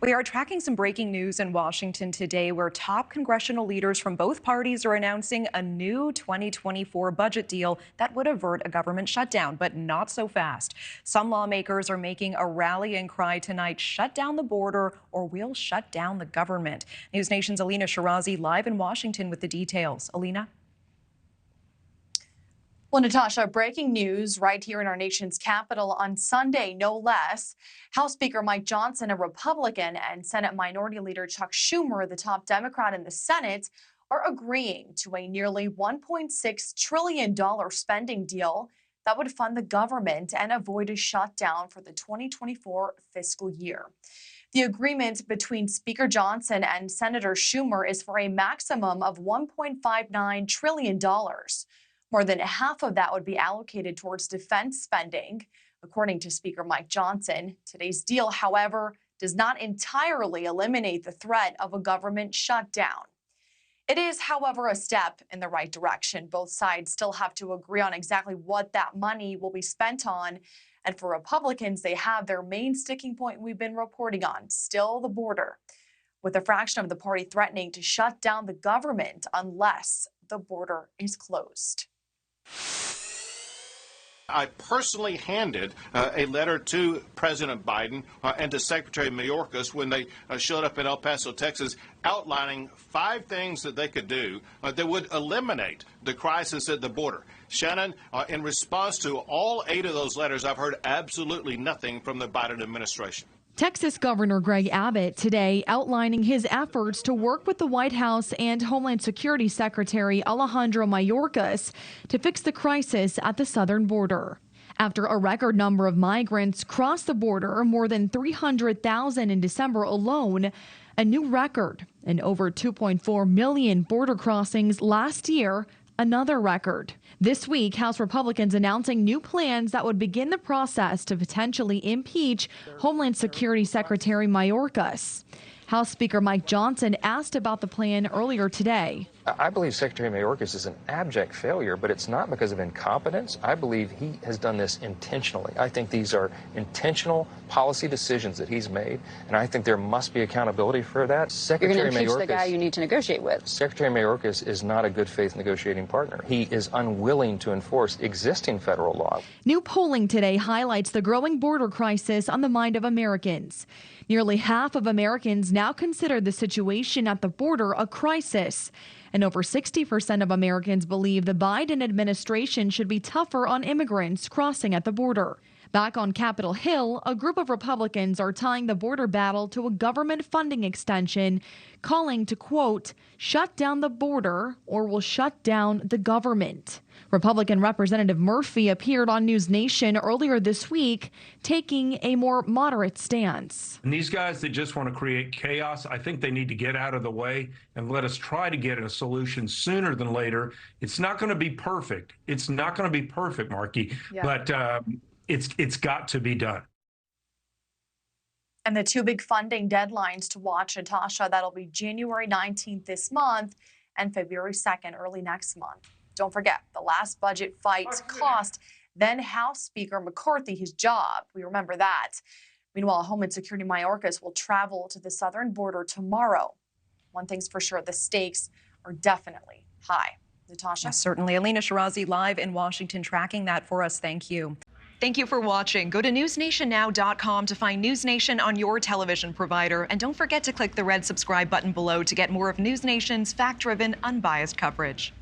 We are tracking some breaking news in Washington today where top congressional leaders from both parties are announcing a new 2024 budget deal that would avert a government shutdown, but not so fast. Some lawmakers are making a rallying cry tonight: shut down the border or we'll shut down the government. NewsNation's Elina Shirazi live in Washington with the details. Elina? Well, Natasha, breaking news right here in our nation's capital on Sunday, no less. House Speaker Mike Johnson, a Republican, and Senate Minority Leader Chuck Schumer, the top Democrat in the Senate, are agreeing to a nearly $1.6 trillion spending deal that would fund the government and avoid a shutdown for the 2024 fiscal year. The agreement between Speaker Johnson and Senator Schumer is for a maximum of $1.59 trillion. More than half of that would be allocated towards defense spending, according to Speaker Mike Johnson. Today's deal, however, does not entirely eliminate the threat of a government shutdown. It is, however, a step in the right direction. Both sides still have to agree on exactly what that money will be spent on. And for Republicans, they have their main sticking point we've been reporting on, still the border, with a fraction of the party threatening to shut down the government unless the border is closed. I personally handed a letter to President Biden and to Secretary Mayorkas when they showed up in El Paso, Texas, outlining 5 things that they could do that would eliminate the crisis at the border. Shannon, in response to all 8 of those letters, I've heard absolutely nothing from the Biden administration. Texas Governor Greg Abbott today outlining his efforts to work with the White House and Homeland Security Secretary Alejandro Mayorkas to fix the crisis at the southern border. After a record number of migrants crossed the border, more than 300,000 in December alone, a new record, and over 2.4 million border crossings last year, another record. This week, House Republicans announcing new plans that would begin the process to potentially impeach Homeland Security Secretary Mayorkas. House Speaker Mike Johnson asked about the plan earlier today. I believe Secretary Mayorkas is an abject failure, but it's not because of incompetence. I believe he has done this intentionally. I think these are intentional policy decisions that he's made, and I think there must be accountability for that. You're going to impeach the guy you need to negotiate with. Secretary Mayorkas is not a good faith negotiating partner. He is unwilling to enforce existing federal law. New polling today highlights the growing border crisis on the mind of Americans. Nearly half of Americans now consider the situation at the border a crisis. And over 60% of Americans believe the Biden administration should be tougher on immigrants crossing at the border. Back on Capitol Hill, a group of Republicans are tying the border battle to a government funding extension, calling to, quote, shut down the border or we'll shut down the government. Republican Representative Murphy appeared on NewsNation earlier this week, taking a more moderate stance. And these guys that just want to create chaos, I think they need to get out of the way and let us try to get a solution sooner than later. It's not going to be perfect. It's not going to be perfect, Markey, but it's got to be done. And the 2 big funding deadlines to watch, Natasha, that'll be January 19th this month and February 2nd early next month. Don't forget, the last budget fight cost then House Speaker McCarthy his job. We remember that. Meanwhile, Homeland Security Mayorkas will travel to the southern border tomorrow. One thing's for sure, the stakes are definitely high. Natasha? Yes, certainly. Elina Shirazi live in Washington tracking that for us. Thank you. Thank you for watching. Go to newsnationnow.com to find NewsNation on your television provider. And don't forget to click the red subscribe button below to get more of NewsNation's fact-driven, unbiased coverage.